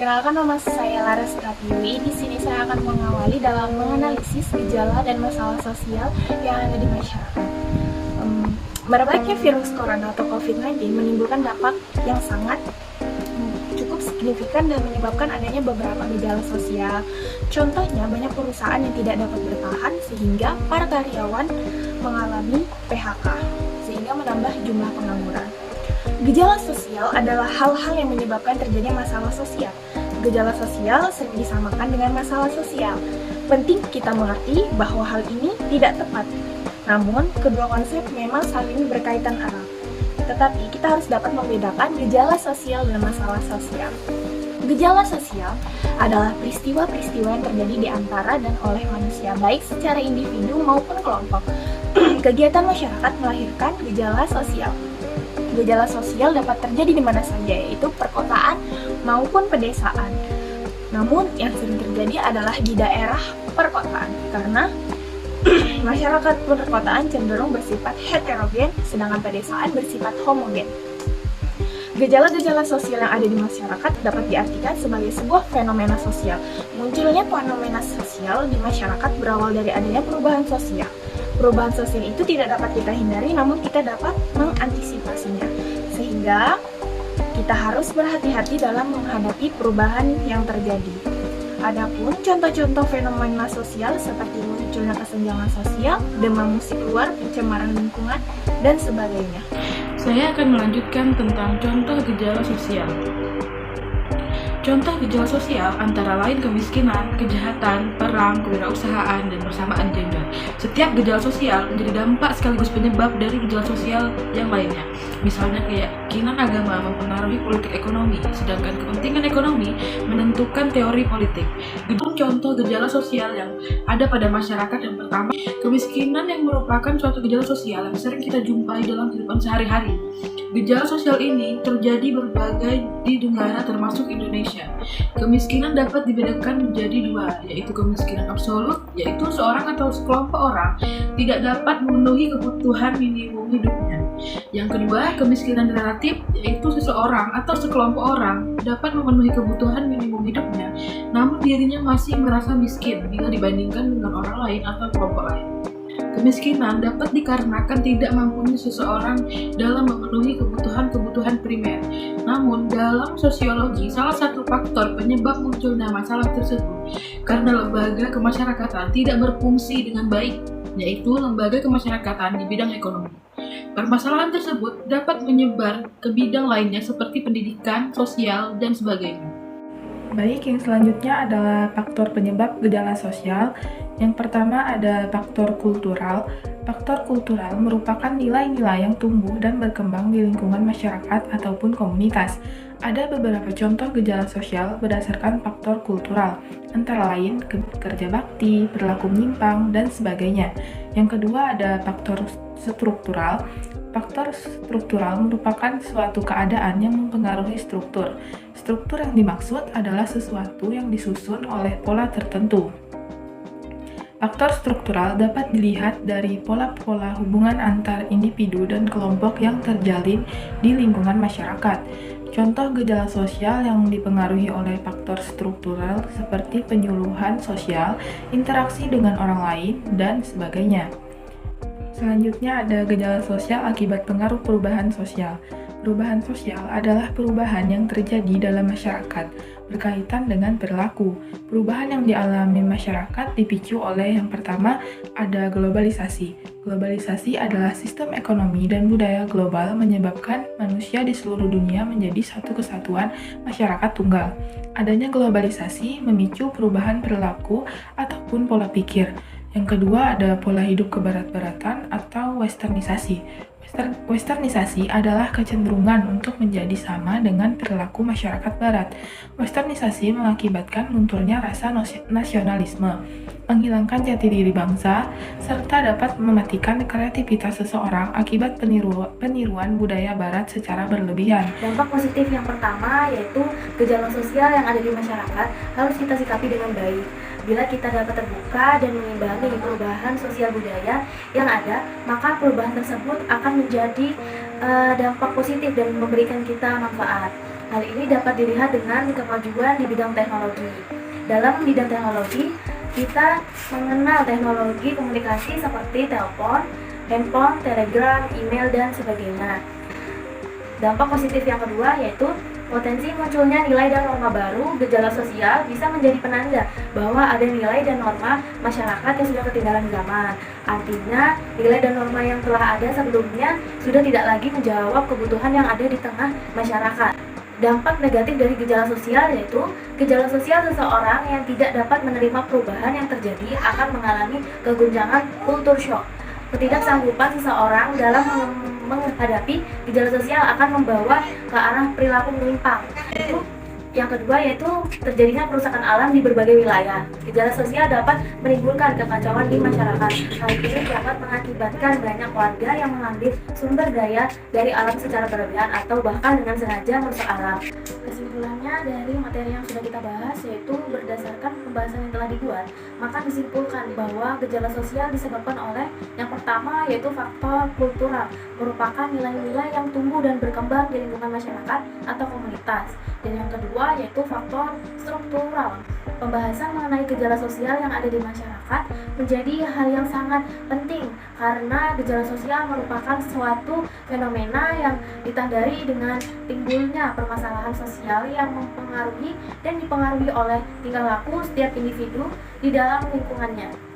Perkenalkan, nama saya Laras Pratiwi. Di sini saya akan mengawali dalam menganalisis gejala dan masalah sosial yang ada di masyarakat. Merebaknya virus corona atau COVID-19 menimbulkan dampak yang sangat cukup signifikan dan menyebabkan adanya beberapa gejala sosial. Contohnya, banyak perusahaan yang tidak dapat bertahan sehingga para karyawan mengalami PHK, sehingga menambah jumlah pengangguran. Gejala sosial adalah hal-hal yang menyebabkan terjadinya masalah sosial. Gejala sosial sering disamakan dengan masalah sosial. Penting kita mengerti bahwa hal ini tidak tepat. Namun, kedua konsep memang saling berkaitan erat. Tetapi, kita harus dapat membedakan gejala sosial dan masalah sosial. Gejala sosial adalah peristiwa-peristiwa yang terjadi di antara dan oleh manusia, baik secara individu maupun kelompok. Kegiatan masyarakat melahirkan gejala sosial. Gejala sosial dapat terjadi di mana saja, yaitu perkotaan maupun pedesaan. Namun, yang sering terjadi adalah di daerah perkotaan, karena masyarakat perkotaan cenderung bersifat heterogen, sedangkan pedesaan bersifat homogen. Gejala-gejala sosial yang ada di masyarakat dapat diartikan sebagai sebuah fenomena sosial. Munculnya fenomena sosial di masyarakat berawal dari adanya perubahan sosial. Perubahan sosial itu tidak dapat kita hindari, namun kita dapat mengantisipasinya. Sehingga kita harus berhati-hati dalam menghadapi perubahan yang terjadi. Adapun contoh-contoh fenomena sosial seperti munculnya kesenjangan sosial, demam musik luar, pencemaran lingkungan, dan sebagainya. Saya akan melanjutkan tentang contoh gejala sosial. Contoh gejala sosial antara lain kemiskinan, kejahatan, perang, kewirausahaan, dan persamaan gender. Setiap gejala sosial menjadi dampak sekaligus penyebab dari gejala sosial yang lainnya. Misalnya keyakinan agama mempengaruhi politik ekonomi, sedangkan kepentingan ekonomi menentukan teori politik. Contoh gejala sosial yang ada pada masyarakat yang pertama, kemiskinan yang merupakan suatu gejala sosial yang sering kita jumpai dalam kehidupan sehari-hari. Gejala sosial ini terjadi berbagai di negara termasuk Indonesia. Kemiskinan dapat dibedakan menjadi dua, yaitu kemiskinan absolut, yaitu seorang atau sekelompok orang tidak dapat memenuhi kebutuhan minimum hidupnya. Yang kedua, kemiskinan relatif, yaitu seseorang atau sekelompok orang dapat memenuhi kebutuhan minimum hidupnya, namun dirinya masih merasa miskin bila dibandingkan dengan orang lain atau kelompok lain. Kemiskinan dapat dikarenakan tidak mampunya seseorang dalam memenuhi kebutuhan-kebutuhan primer. Namun, dalam sosiologi, salah satu faktor penyebab munculnya masalah tersebut karena lembaga kemasyarakatan tidak berfungsi dengan baik, yaitu lembaga kemasyarakatan di bidang ekonomi. Permasalahan tersebut dapat menyebar ke bidang lainnya seperti pendidikan, sosial, dan sebagainya. Baik, yang selanjutnya adalah faktor penyebab gejala sosial. Yang pertama ada faktor kultural. Faktor kultural merupakan nilai-nilai yang tumbuh dan berkembang di lingkungan masyarakat ataupun komunitas. Ada beberapa contoh gejala sosial berdasarkan faktor kultural, antara lain kerja bakti, perilaku menyimpang, dan sebagainya. Yang kedua ada faktor struktural. Faktor struktural merupakan suatu keadaan yang mempengaruhi struktur. Struktur yang dimaksud adalah sesuatu yang disusun oleh pola tertentu. Faktor struktural dapat dilihat dari pola-pola hubungan antar individu dan kelompok yang terjalin di lingkungan masyarakat. Contoh gejala sosial yang dipengaruhi oleh faktor struktural seperti penyuluhan sosial, interaksi dengan orang lain, dan sebagainya. Selanjutnya ada gejala sosial akibat pengaruh perubahan sosial. Perubahan sosial adalah perubahan yang terjadi dalam masyarakat berkaitan dengan perilaku. Perubahan yang dialami masyarakat dipicu oleh yang pertama ada globalisasi. Globalisasi adalah sistem ekonomi dan budaya global menyebabkan manusia di seluruh dunia menjadi satu kesatuan masyarakat tunggal. Adanya globalisasi memicu perubahan perilaku ataupun pola pikir. Yang kedua ada pola hidup kebarat-baratan atau westernisasi. Westernisasi adalah kecenderungan untuk menjadi sama dengan perilaku masyarakat barat. Westernisasi mengakibatkan lunturnya rasa nasionalisme, menghilangkan jati diri bangsa, serta dapat mematikan kreativitas seseorang akibat peniruan budaya barat secara berlebihan. Dampak positif yang pertama yaitu gejala sosial yang ada di masyarakat harus kita sikapi dengan baik. Bila kita dapat terbuka dan mengimbangi perubahan sosial budaya yang ada, maka perubahan tersebut akan menjadi dampak positif dan memberikan kita manfaat. Hal ini dapat dilihat dengan kemajuan di bidang teknologi. Dalam bidang teknologi, kita mengenal teknologi komunikasi seperti telepon, handphone, telegram, email, dan sebagainya. Dampak positif yang kedua yaitu potensi munculnya nilai dan norma baru. Gejala sosial bisa menjadi penanda bahwa ada nilai dan norma masyarakat yang sudah ketinggalan zaman. Artinya, nilai dan norma yang telah ada sebelumnya sudah tidak lagi menjawab kebutuhan yang ada di tengah masyarakat. Dampak negatif dari gejala sosial yaitu gejala sosial seseorang yang tidak dapat menerima perubahan yang terjadi akan mengalami keguncangan kultur shock. Ketidaksanggupan seseorang dalam menghadapi gejala sosial akan membawa ke arah perilaku menyimpang. Itu yang kedua yaitu terjadinya kerusakan alam di berbagai wilayah. Gejala sosial dapat menimbulkan kekacauan di masyarakat. Hal ini dapat mengakibatkan banyak warga yang mengambil sumber daya dari alam secara berlebihan atau bahkan dengan sengaja merusak alam. Kesimpulannya dari materi yang sudah kita bahas yaitu berdasarkan pembahasan yang telah dibuat, maka disimpulkan bahwa gejala sosial disebabkan oleh yang pertama yaitu faktor kultural, merupakan nilai-nilai yang tumbuh dan berkembang di lingkungan masyarakat atau komunitas. Dan yang kedua yaitu faktor struktural. Pembahasan mengenai gejala sosial yang ada di masyarakat menjadi hal yang sangat penting karena gejala sosial merupakan suatu fenomena yang ditandai dengan timbulnya permasalahan sosial yang mempengaruhi dan dipengaruhi oleh tingkah laku setiap individu di dalam lingkungannya.